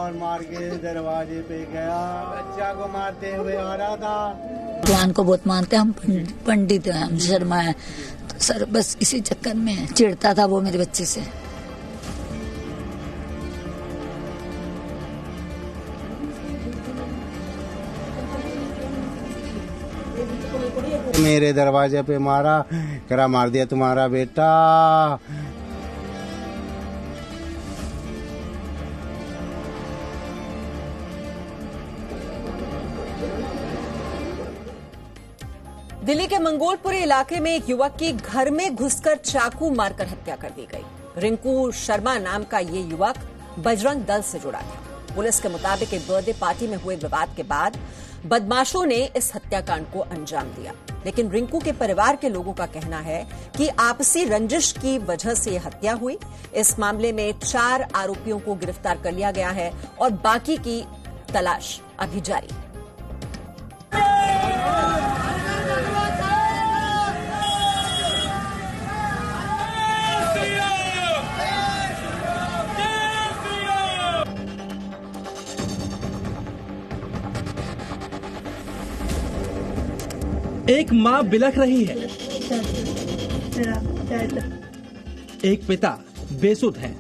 और मार के दरवाजे पे गया। बच्चा को मारते हुए आ रहा था। भगवान को बहुत मानते हैं हम, पंडित हैं हम, शर्मा है तो सर बस इसी चक्कर में चिढ़ता था वो मेरे बच्चे से। मेरे दरवाजे पे मारा, करा मार दिया तुम्हारा बेटा। दिल्ली के मंगोलपुरी इलाके में एक युवक की घर में घुसकर चाकू मारकर हत्या कर दी गई। रिंकू शर्मा नाम का ये युवक बजरंग दल से जुड़ा था। पुलिस के मुताबिक एक बर्थडे पार्टी में हुए विवाद के बाद बदमाशों ने इस हत्याकांड को अंजाम दिया। लेकिन रिंकू के परिवार के लोगों का कहना है कि आपसी रंजिश की वजह से यह हत्या हुई। इस मामले में 4 आरोपियों को गिरफ्तार कर लिया गया है और बाकी की तलाश अभी जारी है। एक माँ बिलख रही है, एक पिता बेसुध है।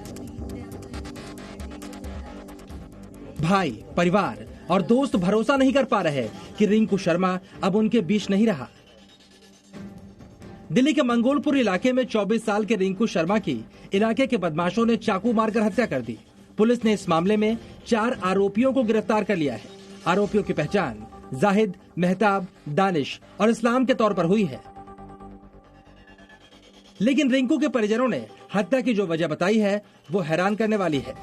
भाई, परिवार और दोस्त भरोसा नहीं कर पा रहे कि रिंकू शर्मा अब उनके बीच नहीं रहा। दिल्ली के मंगोलपुर इलाके में 24 साल के रिंकू शर्मा की इलाके के बदमाशों ने चाकू मारकर हत्या कर दी। पुलिस ने इस मामले में 4 आरोपियों को गिरफ्तार कर लिया है। आरोपियों की पहचान जाहिद, मेहताब, दानिश और इस्लाम के तौर पर हुई है। लेकिन रिंकू के परिजनों ने हत्या की जो वजह बताई है वो हैरान करने वाली है।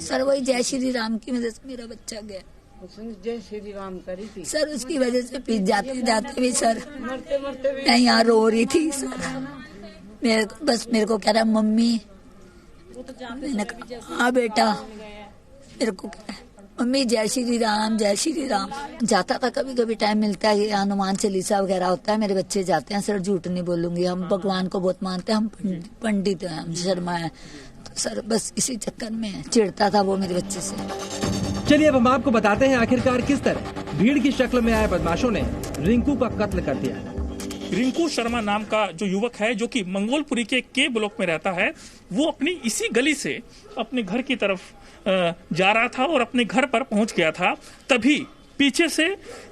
सर वही जय श्री राम की वजह से मेरा बच्चा गया। उसने जय श्री राम करी थी सर, उसकी वजह से पीछे जाते जाते भी सर मैं यहाँ रो रही थी सर। मेरे को कह रहा मम्मी, मैंने कहा हाँ बेटा, मेरे को कह रहा मम्मी जय श्री राम जय श्री राम। जाता था, कभी कभी टाइम मिलता है, ये हनुमान चालीसा वगैरह होता है, मेरे बच्चे जाते हैं। सर झूठ नहीं बोलूंगी, हम भगवान को बहुत मानते हैं हम, पंडित हैं हम, शर्मा है तो सर बस इसी चक्कर में चिढ़ता था वो मेरे बच्चे से। चलिए अब हम आपको बताते हैं आखिरकार किस तरह भीड़ की शक्ल में आए बदमाशों ने रिंकू का कत्ल कर दिया। रिंकू शर्मा नाम का जो युवक है, जो कि मंगोलपुरी के ब्लॉक में रहता है, वो अपनी इसी गली से अपने घर की तरफ जा रहा था और अपने घर पर पहुंच गया था। तभी पीछे से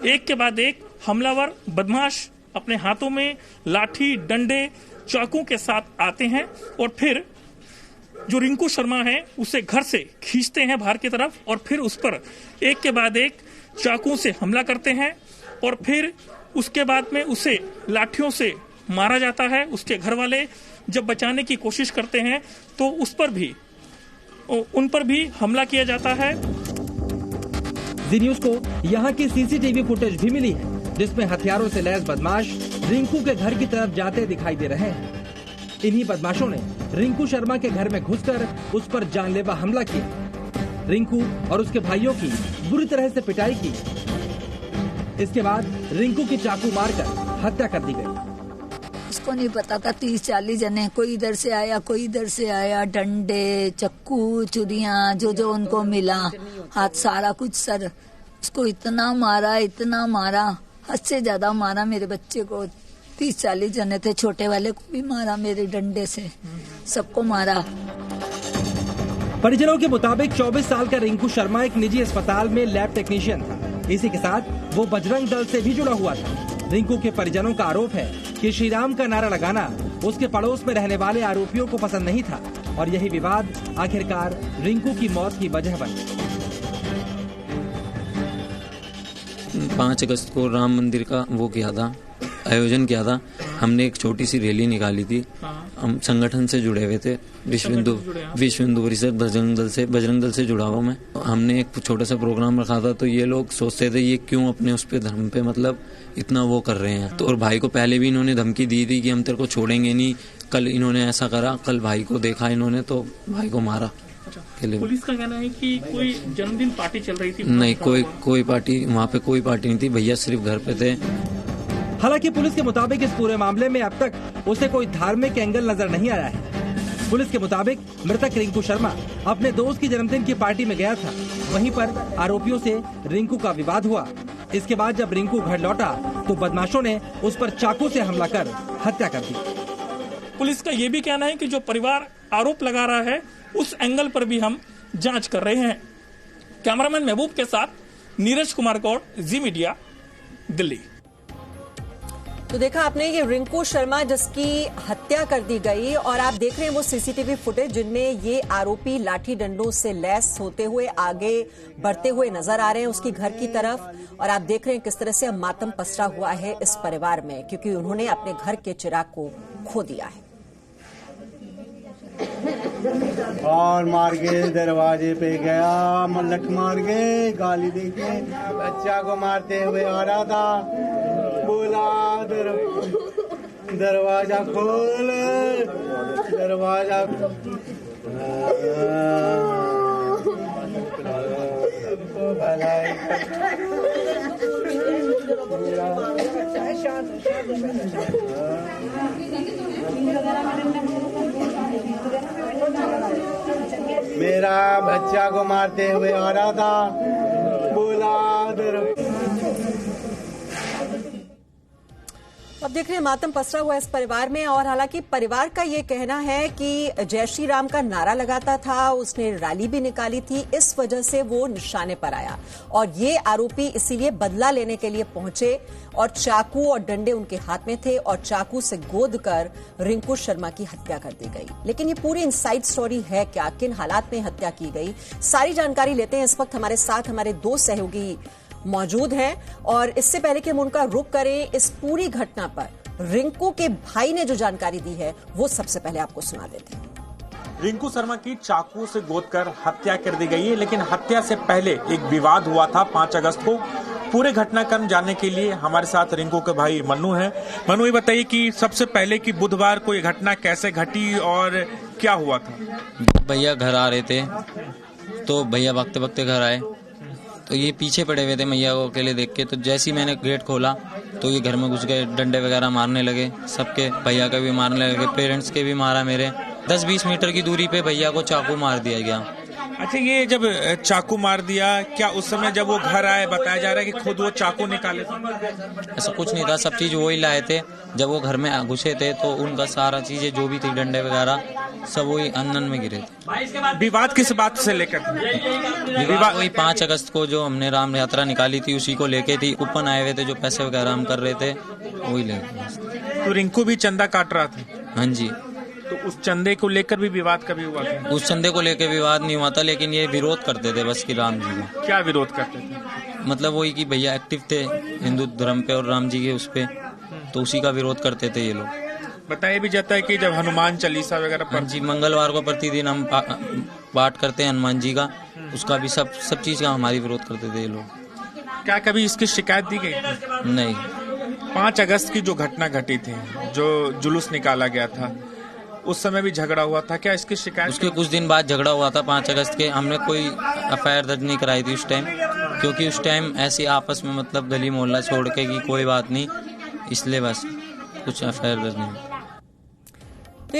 एक के बाद एक हमलावर बदमाश अपने हाथों में लाठी, डंडे, चाकू के साथ आते हैं और फिर जो रिंकू शर्मा है उसे घर से खींचते हैं बाहर की तरफ और फिर उस पर एक के बाद एक चाकू से हमला करते हैं और फिर उसके बाद में उसे लाठियों से मारा जाता है। उसके घर वाले जब बचाने की कोशिश करते हैं तो उन पर भी हमला किया जाता है। जी न्यूज को यहाँ की सीसीटीवी फुटेज भी मिली है जिसमें हथियारों से लैस बदमाश रिंकू के घर की तरफ जाते दिखाई दे रहे हैं। इन्हीं बदमाशों ने रिंकू शर्मा के घर में घुसकर उस पर जानलेवा हमला किया। रिंकू और उसके भाइयों की बुरी तरह से पिटाई की। इसके बाद रिंकू की चाकू मारकर हत्या कर दी गई। उसको नहीं पता था 30-40 जने, कोई इधर से आया कोई इधर से आया, डंडे, चक्कू, चुरियां, जो उनको मिला, हाथ सारा कुछ। सर उसको इतना मारा, हद से ज्यादा मारा। मेरे बच्चे को 30-40 जने थे, छोटे वाले को भी मारा मेरे डंडे से, सबको मारा। परिजनों के मुताबिक 24 साल का रिंकू शर्मा एक निजी अस्पताल में लैब टेक्नीशियन था। इसी के साथ वो बजरंग दल से भी जुड़ा हुआ था। रिंकू के परिजनों का आरोप है कि श्री राम का नारा लगाना उसके पड़ोस में रहने वाले आरोपियों को पसंद नहीं था और यही विवाद आखिरकार रिंकू की मौत की वजह बन गई। 5 अगस्त को राम मंदिर का आयोजन किया था। हमने एक छोटी सी रैली निकाली थी। हम संगठन से जुड़े हुए थे, विश्व हिंदू परिषद बजरंग दल से जुड़ा हुआ मैं। हमने एक छोटा सा प्रोग्राम रखा था तो ये लोग सोचते थे ये क्यों अपने उस पे धर्म पे मतलब इतना वो कर रहे हैं। तो और भाई को पहले भी इन्होंने धमकी दी थी कि हम तेरे को छोड़ेंगे नहीं। कल इन्होंने ऐसा करा, कल भाई को देखा इन्होंने तो भाई को मारा। पुलिस का कहना है कि कोई जन्मदिन पार्टी चल रही थी। नहीं, कोई पार्टी वहाँ पे कोई पार्टी नहीं थी, भैया सिर्फ घर पे थे। हालांकि पुलिस के मुताबिक इस पूरे मामले में अब तक उसे कोई धार्मिक एंगल नजर नहीं आया है। पुलिस के मुताबिक मृतक रिंकू शर्मा अपने दोस्त की जन्मदिन की पार्टी में गया था। वहीं पर आरोपियों से रिंकू का विवाद हुआ। इसके बाद जब रिंकू घर लौटा तो बदमाशों ने उस पर चाकू से हमला कर हत्या कर दी। पुलिस का ये भी कहना है कि जो परिवार आरोप लगा रहा है उस एंगल पर भी हम जांच कर रहे हैं। कैमरामैन महबूब के साथ नीरज कुमार कौर, जी मीडिया, दिल्ली। तो देखा आपने ये रिंकू शर्मा जिसकी हत्या कर दी गई, और आप देख रहे हैं वो सीसीटीवी फुटेज जिनमें ये आरोपी लाठी डंडों से लैस होते हुए आगे बढ़ते हुए नजर आ रहे हैं उसकी घर की तरफ। और आप देख रहे हैं किस तरह से मातम पसरा हुआ है इस परिवार में, क्योंकि उन्होंने अपने घर के चिराग को खो दिया है। और मार के दरवाजे पे गया, मलक मार के गाली देके बच्चा को मारते हुए आ रहा था। बोला दरवाजा खोल, दरवाजा मेरा बच्चा को मारते हुए आ रहा था। बोला अब देख रहे हैं मातम पसरा हुआ इस परिवार में। और हालांकि परिवार का ये कहना है कि जय श्री राम का नारा लगाता था, उसने रैली भी निकाली थी, इस वजह से वो निशाने पर आया और ये आरोपी इसीलिए बदला लेने के लिए पहुंचे और चाकू और डंडे उनके हाथ में थे और चाकू से गोद कर रिंकू शर्मा की हत्या कर दी गई। लेकिन ये पूरी इनसाइड स्टोरी है क्या, किन हालात में हत्या की गई, सारी जानकारी लेते हैं। इस वक्त हमारे साथ हमारे दो सहयोगी मौजूद हैं और इससे पहले कि हम उनका रुख करें इस पूरी घटना पर, रिंकू के भाई ने जो जानकारी दी है वो सबसे पहले आपको सुना देते हैं। रिंकू शर्मा की चाकू से गोदकर हत्या कर दी गई है, लेकिन हत्या से पहले एक विवाद हुआ था 5 अगस्त को। पूरे घटनाक्रम जानने के लिए हमारे साथ रिंकू के भाई मन्नू हैं। मन्नू, ये बताइए कि सबसे पहले कि बुधवार को ये घटना कैसे घटी और क्या हुआ था? भैया घर आ रहे थे तो भैया भागते भागते घर आए तो ये पीछे पड़े हुए थे भैया को अकेले देख के। तो जैसे ही मैंने गेट खोला तो ये घर में घुस गए, डंडे वगैरह मारने लगे, सबके भैया के भी मारने लगे, पेरेंट्स के भी मारा। मेरे 10-20 मीटर की दूरी पे भैया को चाकू मार दिया गया। अच्छा, ये जब चाकू मार दिया, क्या उस समय जब वो घर आए बताया जा रहा है कि खुद वो चाकू निकाले थे? ऐसा कुछ नहीं था, सब चीज वो ही लाए थे। जब वो घर में घुसे थे तो उनका सारा चीजें जो भी थी, डंडे वगैरह सब वही अन्न में गिरे थे। विवाद किस बात से लेकर? विवाद वही 5 अगस्त को जो हमने राम यात्रा निकाली थी उसी को लेके थी। कूपन आए हुए थे जो पैसे वगैरह हम कर रहे थे, वही लेके। तो रिंकू भी चंदा काट रहा था? हाँ जी। तो उस चंदे को लेकर भी विवाद कभी हुआ था? उस चंदे को लेकर विवाद नहीं हुआ था, लेकिन ये विरोध करते थे बस कि राम जी को। क्या विरोध करते थे? मतलब वही कि भैया एक्टिव थे हिंदू धर्म पे और राम जी के उस पे, तो उसी का विरोध करते थे ये लोग। बताया भी जाता है कि जब हनुमान चालीसा वगैरह पर जी मंगलवार को प्रतिदिन हम पाठ करते हैं हनुमान जी का, उसका भी सब चीज का हमारी विरोध करते थे ये लोग। क्या कभी इसकी शिकायत दी गई थी? नहीं। 5 अगस्त की जो घटना घटी थी, जो जुलूस निकाला गया था, उस समय भी झगड़ा हुआ था, क्या इसकी शिकायत? उसके कुछ दिन बाद झगड़ा हुआ था 5 अगस्त के। हमने कोई एफआईआर दर्ज नहीं कराई थी उस टाइम, क्योंकि उस टाइम ऐसे आपस में मतलब गली मोहल्ला छोड़ के कि कोई बात नहीं, इसलिए बस कुछ एफआईआर दर्ज नहीं।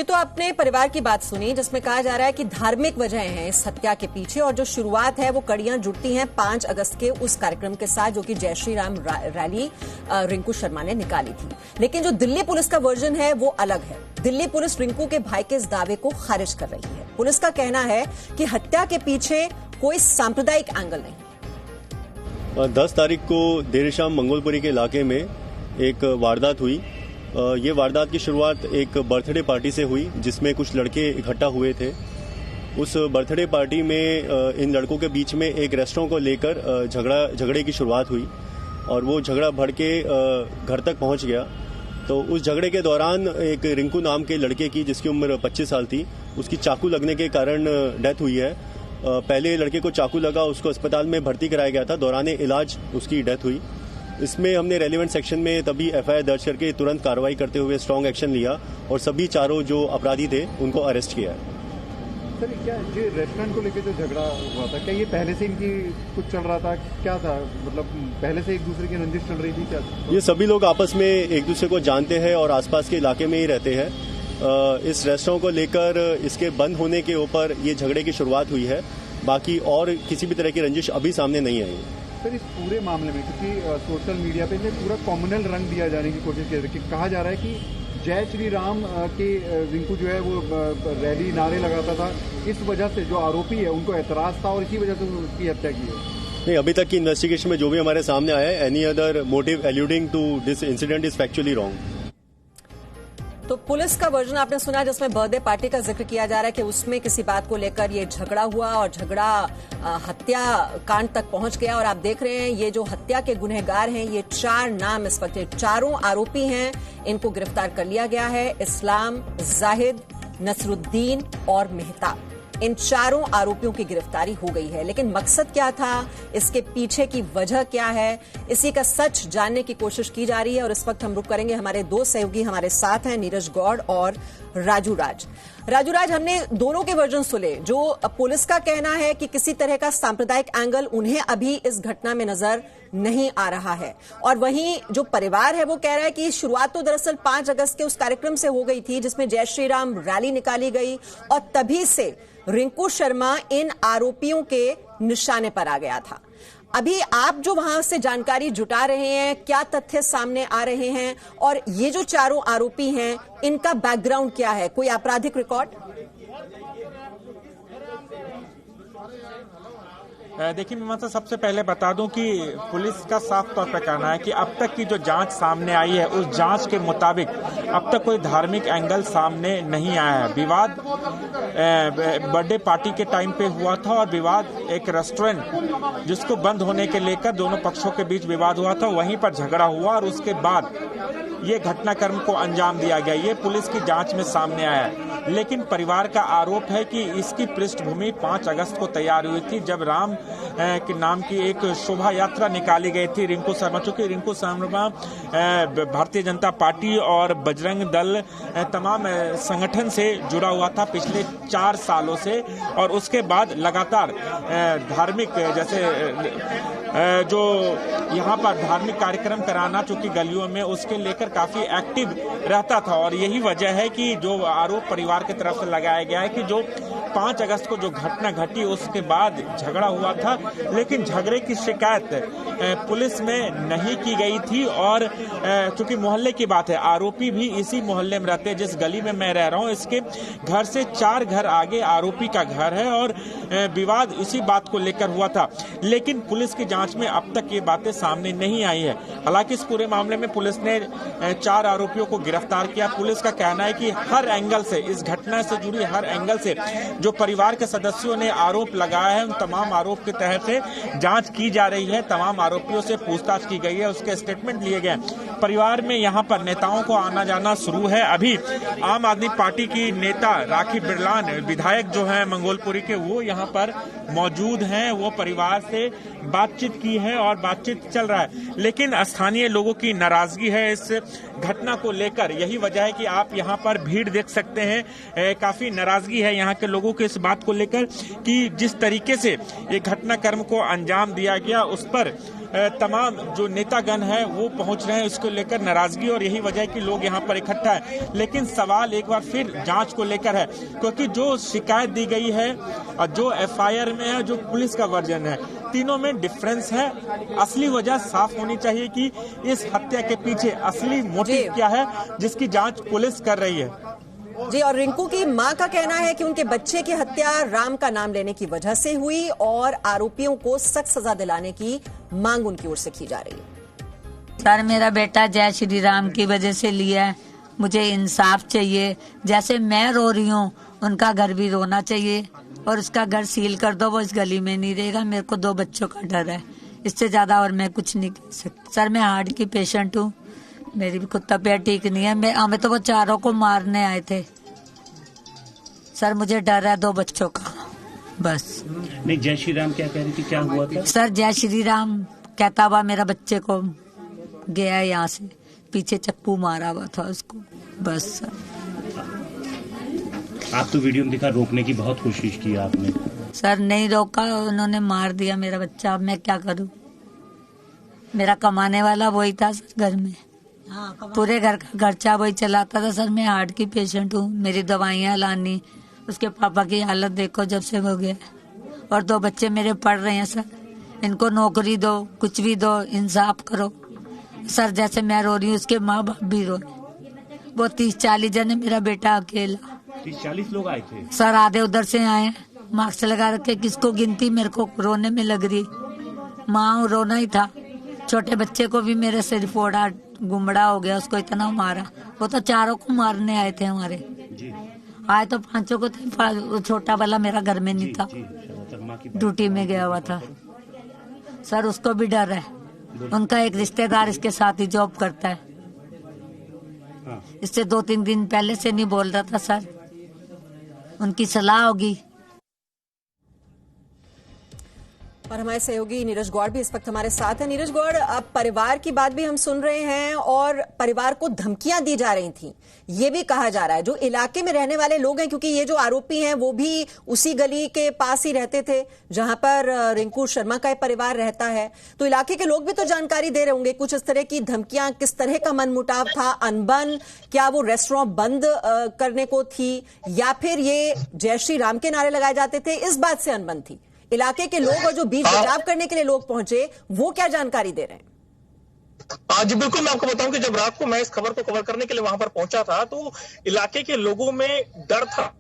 तो आपने परिवार की बात सुनी जिसमें कहा जा रहा है कि धार्मिक वजहें हैं इस हत्या के पीछे, और जो शुरुआत है वो कड़ियां जुड़ती हैं 5 अगस्त के उस कार्यक्रम के साथ जो कि जय श्री राम रैली रिंकू शर्मा ने निकाली थी। लेकिन जो दिल्ली पुलिस का वर्जन है वो अलग है। दिल्ली पुलिस रिंकू के भाई के इस दावे को खारिज कर रही है। पुलिस का कहना है कि हत्या के पीछे कोई सांप्रदायिक एंगल नहीं। 10 तारीख को देर शाम मंगोलपुरी के इलाके में एक वारदात हुई। ये वारदात की शुरुआत एक बर्थडे पार्टी से हुई जिसमें कुछ लड़के इकट्ठा हुए थे। उस बर्थडे पार्टी में इन लड़कों के बीच में एक रेस्टोरेंट को लेकर झगड़े की शुरुआत हुई और वो झगड़ा बढ़ के घर तक पहुंच गया। तो उस झगड़े के दौरान एक रिंकू नाम के लड़के की, जिसकी उम्र 25 साल थी, उसकी चाकू लगने के कारण डेथ हुई है। पहले लड़के को चाकू लगा, उसको अस्पताल में भर्ती कराया गया था, दौरान इलाज उसकी डेथ हुई। इसमें हमने रेलेवेंट सेक्शन में तभी एफआईआर दर्ज करके तुरंत कार्रवाई करते हुए स्ट्रांग एक्शन लिया और सभी चारों जो अपराधी थे उनको अरेस्ट किया है। सर, क्या जो रेस्टोरेंट को लेकर जो झगड़ा हुआ था, क्या ये पहले से इनकी कुछ चल रहा था? क्या था, मतलब पहले से एक दूसरे की रंजिश चल रही थी क्या? ये सभी लोग आपस में एक दूसरे को जानते हैं और आसपास के इलाके में ही रहते हैं। इस रेस्टोरेंट को लेकर इसके बंद होने के ऊपर ये झगड़े की शुरुआत हुई है। बाकी और किसी भी तरह की रंजिश अभी सामने नहीं आई है। सर, इस पूरे मामले में क्योंकि सोशल मीडिया पे पूरा कॉम्युनल रंग दिया जाने की कोशिश की कि कहा जा रहा है कि जय श्री राम के रिंकू जो है वो रैली नारे लगाता था, इस वजह से जो आरोपी है उनको एतराज था और इसी वजह से उसकी हत्या की है। नहीं, अभी तक की इन्वेस्टिगेशन में जो भी हमारे सामने आया है, any other motive alluding to this incident is factually wrong. तो पुलिस का वर्जन आपने सुना, जिसमें बर्थडे पार्टी का जिक्र किया जा रहा है कि उसमें किसी बात को लेकर ये झगड़ा हुआ और झगड़ा हत्या कांड तक पहुंच गया। और आप देख रहे हैं ये जो हत्या के गुनहगार हैं, ये 4 नाम इस वक्त, 4 आरोपी हैं, इनको गिरफ्तार कर लिया गया है। इस्लाम, जाहिद, नसरुद्दीन और मेहताब, इन 4 आरोपियों की गिरफ्तारी हो गई है। लेकिन मकसद क्या था, इसके पीछे की वजह क्या है, इसी का सच जानने की कोशिश की जा रही है। और इस वक्त हम रुक करेंगे, हमारे 2 सहयोगी हमारे साथ हैं, नीरज गौड़ और राजू राज। हमने दोनों के वर्जन सुने। जो पुलिस का कहना है कि किसी तरह का सांप्रदायिक एंगल उन्हें अभी इस घटना में नजर नहीं आ रहा है, और वहीं जो परिवार है वो कह रहा है कि शुरुआत तो दरअसल 5 अगस्त के उस कार्यक्रम से हो गई थी जिसमें जय श्री राम रैली निकाली गई, और तभी से रिंकू शर्मा इन आरोपियों के निशाने पर आ गया था। अभी आप जो वहां से जानकारी जुटा रहे हैं, क्या तथ्य सामने आ रहे हैं, और ये जो 4 आरोपी हैं इनका बैकग्राउंड क्या है, कोई आपराधिक रिकॉर्ड? देखिए मैं सबसे पहले बता दूं कि पुलिस का साफ तौर पर कहना है कि अब तक की जो जांच सामने आई है उस जांच के मुताबिक अब तक कोई धार्मिक एंगल सामने नहीं आया है। विवाद बर्थडे पार्टी के टाइम पे हुआ था, और विवाद एक रेस्टोरेंट जिसको बंद होने के लेकर दोनों पक्षों के बीच विवाद हुआ था, वहीं पर झगड़ा हुआ और उसके बाद ये घटनाक्रम को अंजाम दिया गया। ये पुलिस की जांच में सामने आया है। लेकिन परिवार का आरोप है कि इसकी पृष्ठभूमि 5 अगस्त को तैयार हुई थी, जब राम के नाम की एक शोभा यात्रा निकाली गई थी रिंकू शर्मा। चूंकि रिंकू शर्मा भारतीय जनता पार्टी और बजरंग दल तमाम संगठन से जुड़ा हुआ था पिछले 4 सालों से, और उसके बाद लगातार धार्मिक जैसे जो यहाँ पर धार्मिक कार्यक्रम कराना चूंकि गलियों में, उसके लेकर काफी एक्टिव रहता था। और यही वजह है कि जो आरोप परिवार की तरफ से लगाया गया है कि जो 5 अगस्त को जो घटना घटी उसके बाद झगड़ा हुआ था, लेकिन झगड़े की शिकायत पुलिस में नहीं की गई थी। और चूंकि मोहल्ले की बात है, आरोपी भी इसी मोहल्ले में रहते हैं जिस गली में मैं रह रहा हूं, इसके घर से 4 घर आगे आरोपी का घर है, और विवाद इसी बात को लेकर हुआ था। लेकिन पुलिस की जांच में अब तक ये बातें सामने नहीं आई है। हालांकि इस पूरे मामले में पुलिस ने 4 आरोपियों को गिरफ्तार किया। पुलिस का कहना है कि हर एंगल से, इस घटना से जुड़ी हर एंगल से जो परिवार के सदस्यों ने आरोप लगाया है, उन तमाम आरोप के तहत से जांच की जा रही है। तमाम आरोपियों से पूछताछ की गई है, उसके स्टेटमेंट लिए गए। परिवार में यहाँ पर नेताओं को आना जाना शुरू है। अभी आम आदमी पार्टी की नेता राखी बिरलान, विधायक जो है मंगोलपुरी के, वो यहाँ पर मौजूद हैं। वो परिवार से बातचीत की है और बातचीत चल रहा है। लेकिन स्थानीय लोगों की नाराजगी है इस घटना को लेकर। यही वजह है कि आप यहाँ पर भीड़ देख सकते हैं। काफी नाराजगी है यहाँ के लोगों को इस बात को लेकर कि जिस तरीके से ये घटनाक्रम को अंजाम दिया गया, उस पर तमाम जो नेतागण हैं वो पहुंच रहे हैं, इसको लेकर नाराजगी। और यही वजह है कि लोग यहाँ पर इकट्ठा है। लेकिन सवाल एक बार फिर जांच को लेकर है, क्योंकि जो शिकायत दी गई है और जो एफआईआर में है, जो पुलिस का वर्जन है, तीनों में डिफरेंस है। असली वजह साफ होनी चाहिए कि इस हत्या के पीछे असली मोटिव क्या है, जिसकी जांच पुलिस कर रही है। जी, और रिंकू की मां का कहना है कि उनके बच्चे की हत्या राम का नाम लेने की वजह से हुई, और आरोपियों को सख्त सजा दिलाने की मांग उनकी ओर से की जा रही है। सर, मेरा बेटा जय श्री राम की वजह से लिया है, मुझे इंसाफ चाहिए। जैसे मैं रो रही हूँ, उनका घर भी रोना चाहिए, और उसका घर सील कर दो, वो इस गली में नहीं रहेगा। मेरे को 2 बच्चों का डर है, इससे ज्यादा और मैं कुछ नहीं कर सकती। सर, मैं हार्ट की पेशेंट हूँ, मेरी भी खुद तबीयत ठीक नहीं है। हमें तो वो 4 को मारने आए थे। सर, मुझे डर है 2 बच्चों का, बस। नहीं, जय श्री राम क्या कह रही थी, क्या हुआ था? सर, जय श्री राम कहता हुआ मेरा बच्चे को गया, यहाँ से पीछे चप्पू मारा हुआ था उसको, बस। सर, आप तो वीडियो में दिखा, रोकने की बहुत कोशिश की आपने। सर, नहीं रोका, उन्होंने मार दिया मेरा बच्चा। अब मैं क्या करूं? मेरा कमाने वाला वही था सर घर में। पूरे घर का खर्चा वही चलाता था सर। मैं हार्ट की पेशेंट हूँ, मेरी दवाइयाँ लानी। उसके पापा की हालत देखो जब से हो गया। और 2 बच्चे मेरे पढ़ रहे हैं सर, इनको नौकरी दो, कुछ भी दो, इंसाफ करो सर। जैसे मैं रो रही हूँ, उसके माँ बाप भी रो रहे। वो 30-40 जन है, मेरा बेटा अकेला। 30-40 लोग आए थे सर, आधे उधर से आए, मास्क लगा रखे, किसको गिनती, मेरे को रोने में लग रही। माँ रोना ही था। छोटे बच्चे को भी मेरे सिर फोड़ा, गुमड़ा हो गया, उसको इतना मारा। वो तो 4 को मारने आए थे हमारे जी। आए तो 5 को थे, छोटा वाला मेरा घर में नहीं था, ड्यूटी में गया हुआ था सर। उसको भी डर है, उनका एक रिश्तेदार इसके साथ ही जॉब करता है। इससे 2-3 दिन पहले से नहीं बोल रहा था सर, उनकी सलाह होगी। और हमारे सहयोगी नीरज गौड़ भी इस वक्त हमारे साथ है। नीरज गौड़, अब परिवार की बात भी हम सुन रहे हैं और परिवार को धमकियां दी जा रही थी, ये भी कहा जा रहा है। जो इलाके में रहने वाले लोग हैं, क्योंकि ये जो आरोपी हैं वो भी उसी गली के पास ही रहते थे जहां पर रिंकू शर्मा का परिवार रहता है, तो इलाके के लोग भी तो जानकारी दे रहे होंगे कुछ इस तरह की धमकियां। किस तरह का मनमुटाव था, अनबन, क्या वो रेस्टोरेंट बंद करने को थी या फिर ये जय श्री राम के नारे लगाए जाते थे, इस बात से अनबन थी? इलाके के लोग और जो बीच बचाव करने के लिए लोग पहुंचे, वो क्या जानकारी दे रहे हैं? जी बिल्कुल, मैं आपको बताऊं कि जब रात को मैं इस खबर को कवर करने के लिए वहां पर पहुंचा था तो इलाके के लोगों में डर था।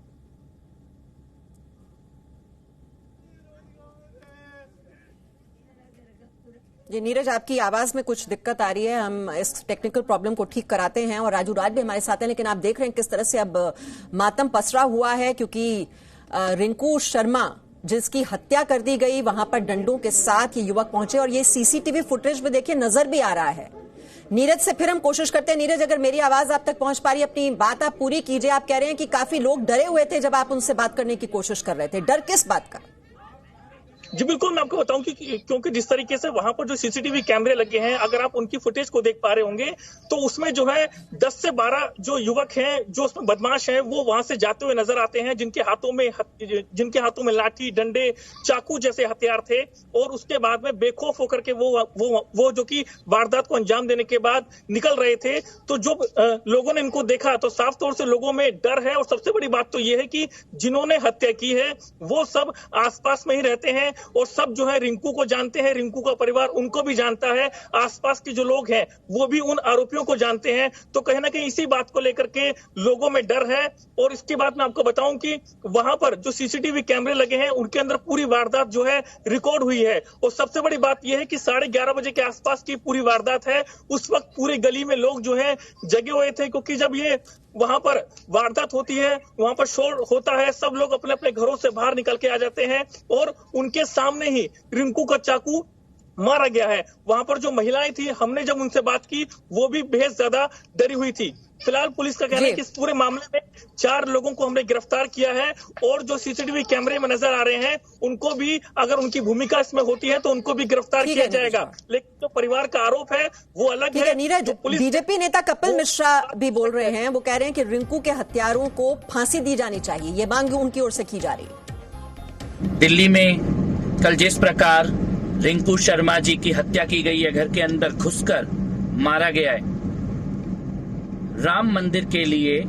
जी नीरज, आपकी आवाज में कुछ दिक्कत आ रही है, हम इस टेक्निकल प्रॉब्लम को ठीक कराते हैं। और राजू राज भी हमारे साथ हैं, लेकिन आप देख रहे हैं किस तरह से अब मातम पसरा हुआ है, क्योंकि रिंकू शर्मा जिसकी हत्या कर दी गई, वहां पर डंडों के साथ ये युवक पहुंचे और ये सीसीटीवी फुटेज में देखिए नजर भी आ रहा है। नीरज से फिर हम कोशिश करते हैं। नीरज, अगर मेरी आवाज आप तक पहुंच पा रही है, अपनी बात आप पूरी कीजिए। आप कह रहे हैं कि काफी लोग डरे हुए थे जब आप उनसे बात करने की कोशिश कर रहे थे, डर किस बात का? जी बिल्कुल, मैं आपको बताऊं कि क्योंकि जिस तरीके से वहां पर जो सीसीटीवी कैमरे लगे हैं, अगर आप उनकी फुटेज को देख पा रहे होंगे तो उसमें जो है 10 से 12 जो युवक हैं, जो उसमें बदमाश हैं, वो वहां से जाते हुए नजर आते हैं, जिनके हाथों में लाठी, डंडे, चाकू जैसे हथियार थे। और उसके बाद में बेखौफ होकर के वो जो कि वारदात को अंजाम देने के बाद निकल रहे थे। तो जो लोगों ने इनको देखा तो साफ तौर से लोगों में डर है। और सबसे बड़ी बात तो ये है कि जिन्होंने हत्या की है वो सब आसपास में ही रहते हैं और सब जो है रिंकू को जानते हैं, रिंकू का परिवार उनको भी जानता है, आसपास के जो लोग हैं वो भी उन आरोपियों को जानते हैं। तो कहीं ना कहीं इसी बात को लेकर के लोगों में डर है। और इसके बाद मैं आपको बताऊं कि वहां पर जो सीसीटीवी कैमरे लगे हैं उनके अंदर पूरी वारदात जो है रिकॉर्ड हुई है। और सबसे बड़ी बात यह है कि 11:30 बजे के आसपास की पूरी वारदात है। उस वक्त पूरी गली में लोग जो है जगे हुए थे, क्योंकि जब ये वहां पर वारदात होती है, वहां पर शोर होता है, सब लोग अपने अपने घरों से बाहर निकल के आ जाते हैं और उनके सामने ही रिंकू का चाकू मारा गया है। वहां पर जो महिलाएं थी, हमने जब उनसे बात की वो भी बेहद ज्यादा डरी हुई थी। फिलहाल पुलिस का कहना है कि इस पूरे मामले में 4 लोगों को हमने गिरफ्तार किया है और जो सीसीटीवी कैमरे में नजर आ रहे हैं उनको भी, अगर उनकी भूमिका इसमें होती है तो उनको भी गिरफ्तार किया जाएगा। लेकिन जो परिवार का आरोप है वो अलग है। नीरज, बीजेपी नेता कपिल मिश्रा भी बोल रहे हैं, वो कह रहे हैं कि रिंकू के हत्यारों को फांसी दी जानी चाहिए, ये मांग उनकी ओर से की जा रही है। दिल्ली में कल जिस प्रकार रिंकू शर्मा जी की हत्या की गई है, घर के अंदर घुसकर मारा गया है, राम मंदिर के लिए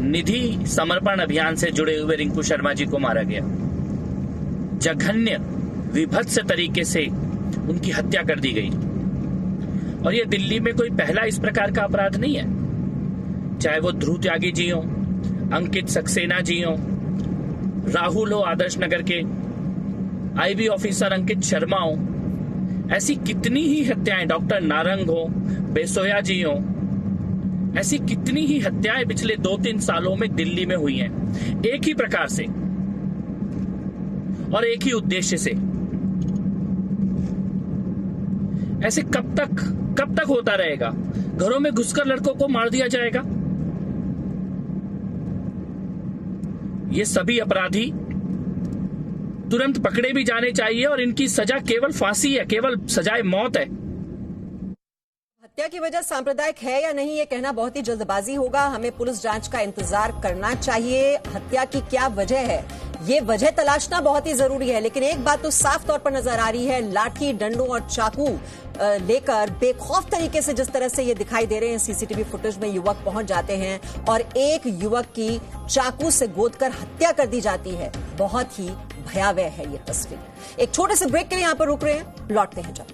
निधि समर्पण अभियान से जुड़े हुए रिंकू शर्मा जी को मारा गया, जघन्य विभत्स तरीके से उनकी हत्या कर दी गई। और ये दिल्ली में कोई पहला इस प्रकार का अपराध नहीं है, चाहे वो ध्रुव त्यागी जी हो, अंकित सक्सेना जी हो, राहुल हो आदर्श नगर के, आईबी ऑफिसर अंकित शर्मा हो, ऐसी कितनी ही हत्याएं, डॉक्टर नारंग हो, बेसोया जी हो, ऐसी कितनी ही हत्याएं पिछले 2-3 सालों में दिल्ली में हुई हैं, एक ही प्रकार से और एक ही उद्देश्य से। ऐसे कब तक होता रहेगा? घरों में घुसकर लड़कों को मार दिया जाएगा। ये सभी अपराधी तुरंत पकड़े भी जाने चाहिए और इनकी सजा केवल फांसी है, केवल सजाए मौत है। हत्या की वजह सांप्रदायिक है या नहीं, ये कहना बहुत ही जल्दबाजी होगा। हमें पुलिस जांच का इंतजार करना चाहिए। हत्या की क्या वजह है, ये वजह तलाशना बहुत ही जरूरी है। लेकिन एक बात तो साफ तौर पर नजर आ रही है, लाठी, डंडों और चाकू लेकर बेखौफ तरीके से जिस तरह से ये दिखाई दे रहे हैं सीसीटीवी फुटेज में, युवक पहुंच जाते हैं और एक युवक की चाकू से गोदकर हत्या कर दी जाती है। बहुत ही भयावह है ये तस्वीर। एक छोटे से ब्रेक के लिए यहां पर रुक रहे हैं, लौटते हैं जब।